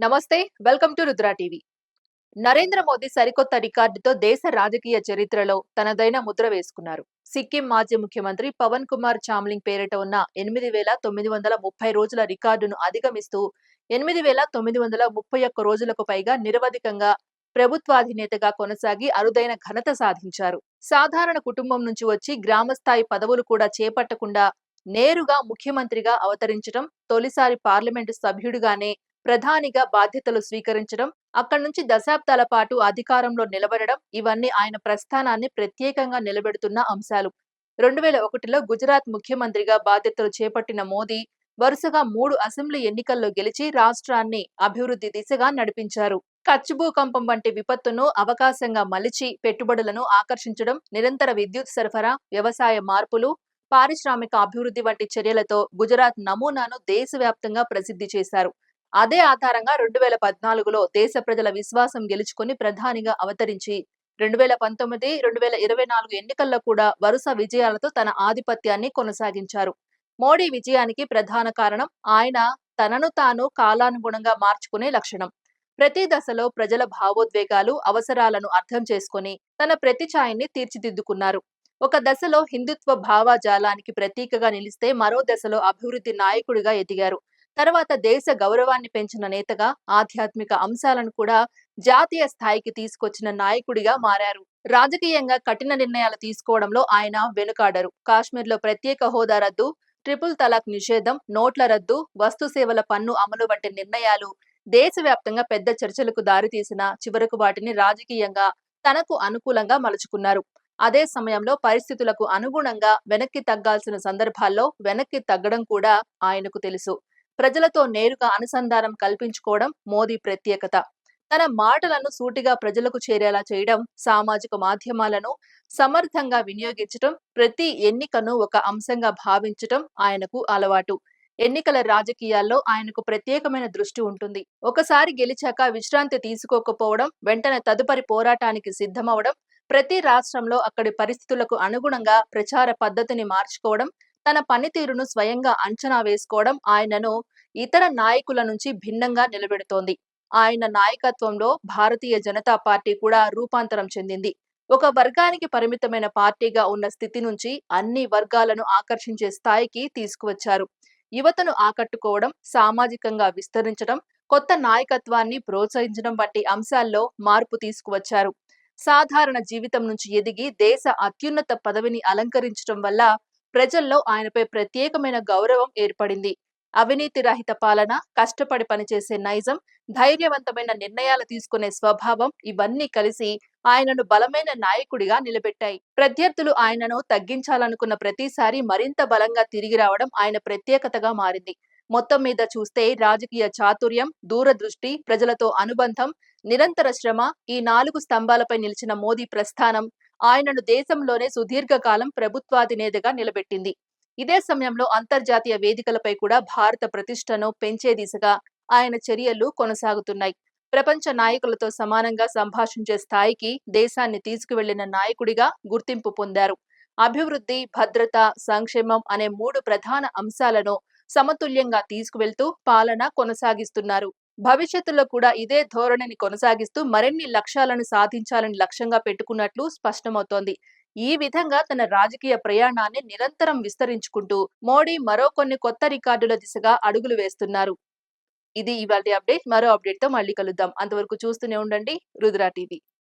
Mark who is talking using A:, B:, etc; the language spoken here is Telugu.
A: నమస్తే. Welcome to Rudra TV. Narendra Modi సరికొత్త రికార్డుతో దేశ రాజకీయ చరిత్రలో తనదైన ముద్ర వేసుకున్నారు. సిక్కిం మాజీ ముఖ్యమంత్రి పవన్ కుమార్ చామ్లింగ్ పేరిట ఉన్న 8,930 రోజుల రికార్డును అధిగమిస్తూ 8,931 రోజులకు పైగా నిరవధికంగా ప్రభుత్వాధినేతగా కొనసాగి అరుదైన ఘనత సాధించారు. సాధారణ కుటుంబం నుంచి వచ్చి గ్రామస్థాయి పదవులు కూడా చేపట్టకుండా నేరుగా ముఖ్యమంత్రిగా అవతరించడం, తొలిసారి పార్లమెంటు సభ్యుడిగానే ప్రధానిగా బాధ్యతలు స్వీకరించడం, అక్కడి నుంచి దశాబ్దాల పాటు అధికారంలో నిలబడడం ఇవన్నీ ఆయన ప్రస్థానాన్ని ప్రత్యేకంగా నిలబెడుతున్న అంశాలు. 2001లో గుజరాత్ ముఖ్యమంత్రిగా బాధ్యతలు చేపట్టిన మోదీ వరుసగా 3 అసెంబ్లీ ఎన్నికల్లో గెలిచి రాష్ట్రాన్ని అభివృద్ధి దిశగా నడిపించారు. కచ్ భూకంపం వంటి విపత్తును అవకాశంగా మలిచి పెట్టుబడులను ఆకర్షించడం, నిరంతర విద్యుత్ సరఫరా, వ్యవసాయ మార్పులు, పారిశ్రామిక అభివృద్ధి వంటి చర్యలతో గుజరాత్ నమూనాను దేశవ్యాప్తంగా ప్రసిద్ధి చేశారు. అదే ఆధారంగా 2014లో దేశ ప్రజల విశ్వాసం గెలుచుకుని ప్రధానిగా అవతరించి 2019, 2024 ఎన్నికల్లో కూడా వరుస విజయాలతో తన ఆధిపత్యాన్ని కొనసాగించారు. మోడీ విజయానికి ప్రధాన కారణం ఆయన తనను తాను కాలానుగుణంగా మార్చుకునే లక్షణం. ప్రతి దశలో ప్రజల భావోద్వేగాలు, అవసరాలను అర్థం చేసుకుని తన ప్రతిఛాయని తీర్చిదిద్దుకున్నారు. ఒక దశలో హిందుత్వ భావజాలానికి ప్రతీకగా నిలిస్తే మరో దశలో అభివృద్ధి నాయకుడిగా ఎదిగారు. తర్వాత దేశ గౌరవాన్ని పెంచిన నేతగా, ఆధ్యాత్మిక అంశాలను కూడా జాతీయ స్థాయికి తీసుకొచ్చిన నాయకుడిగా మారారు. రాజకీయంగా కఠిన నిర్ణయాలు తీసుకోవడంలో ఆయన వెనుకాడరు. కాశ్మీర్లో ప్రత్యేక హోదా రద్దు, ట్రిపుల్ తలాక్ నిషేధం, నోట్ల రద్దు, వస్తు సేవల పన్ను అమలు వంటి నిర్ణయాలు దేశవ్యాప్తంగా పెద్ద చర్చలకు దారితీసిన చివరకు వాటిని రాజకీయంగా తనకు అనుకూలంగా మలుచుకున్నారు. అదే సమయంలో పరిస్థితులకు అనుగుణంగా వెనక్కి తగ్గాల్సిన సందర్భాల్లో వెనక్కి తగ్గడం కూడా ఆయనకు తెలుసు. ప్రజలతో నేరుగా అనుసంధానం కల్పించుకోవడం మోదీ ప్రత్యేకత. తన మాటలను సూటిగా ప్రజలకు చేరేలా చేయడం, సామాజిక మాధ్యమాలను సమర్థంగా వినియోగించడం, ప్రతి ఎన్నికను ఒక అంశంగా భావించడం ఆయనకు అలవాటు. ఎన్నికల రాజకీయాల్లో ఆయనకు ప్రత్యేకమైన దృష్టి ఉంటుంది. ఒకసారి గెలిచాక విశ్రాంతి తీసుకోకపోవడం, వెంటనే తదుపరి పోరాటానికి సిద్ధమవడం, ప్రతి రాష్ట్రంలో అక్కడి పరిస్థితులకు అనుగుణంగా ప్రచార పద్ధతిని మార్చుకోవడం, తన పనితీరును స్వయంగా అంచనా వేసుకోవడం ఆయనను ఇతర నాయకుల నుంచి భిన్నంగా నిలబెడుతోంది. ఆయన నాయకత్వంలో భారతీయ జనతా పార్టీ కూడా రూపాంతరం చెందింది. ఒక వర్గానికి పరిమితమైన పార్టీగా ఉన్న స్థితి నుంచి అన్ని వర్గాలను ఆకర్షించే స్థాయికి తీసుకువచ్చారు. యువతను ఆకట్టుకోవడం, సామాజికంగా విస్తరించడం, కొత్త నాయకత్వాన్ని ప్రోత్సహించడం వంటి అంశాల్లో మార్పు తీసుకువచ్చారు. సాధారణ జీవితం నుంచి ఎదిగి దేశ అత్యున్నత పదవిని అలంకరించడం వల్ల ప్రజల్లో ఆయనపై ప్రత్యేకమైన గౌరవం ఏర్పడింది. అవినీతి రహిత పాలన, కష్టపడి పనిచేసే నైజం, ధైర్యవంతమైన నిర్ణయాలు తీసుకునే స్వభావం ఇవన్నీ కలిసి ఆయనను బలమైన నాయకుడిగా నిలబెట్టాయి. ప్రత్యర్థులు ఆయనను తగ్గించాలనుకున్న ప్రతిసారి మరింత బలంగా తిరిగి రావడం ఆయన ప్రత్యేకతగా మారింది. మొత్తం మీద చూస్తే రాజకీయ చాతుర్యం, దూరదృష్టి, ప్రజలతో అనుబంధం, నిరంతర శ్రమ ఈ 4 స్తంభాలపై నిలిచిన మోదీ ప్రస్థానం ఆయనను దేశంలోనే సుదీర్ఘకాలం ప్రభుత్వాధినేతగా నిలబెట్టింది. ఇదే సమయంలో అంతర్జాతీయ వేదికలపై కూడా భారత ప్రతిష్టను పెంచే దిశగా ఆయన చర్యలు కొనసాగుతున్నాయి. ప్రపంచ నాయకులతో సమానంగా సంభాషించే స్థాయికి దేశాన్ని తీసుకువెళ్లిన నాయకుడిగా గుర్తింపు పొందారు. అభివృద్ధి, భద్రత, సంక్షేమం అనే 3 ప్రధాన అంశాలను సమతుల్యంగా తీసుకువెళ్తూ పాలన కొనసాగిస్తున్నారు. భవిష్యత్తులో కూడా ఇదే ధోరణిని కొనసాగిస్తూ మరిన్ని లక్ష్యాలను సాధించాలని లక్ష్యంగా పెట్టుకున్నట్లు స్పష్టమవుతోంది. ఈ విధంగా తన రాజకీయ ప్రయాణాన్ని నిరంతరం విస్తరించుకుంటూ మోడీ మరో కొన్ని కొత్త రికార్డుల దిశగా అడుగులు వేస్తున్నారు. ఇది ఇవాల్టి అప్డేట్. మరో అప్డేట్ తో మళ్ళీ కలుద్దాం. అంతవరకు చూస్తూనే ఉండండి రుద్ర టీవీ.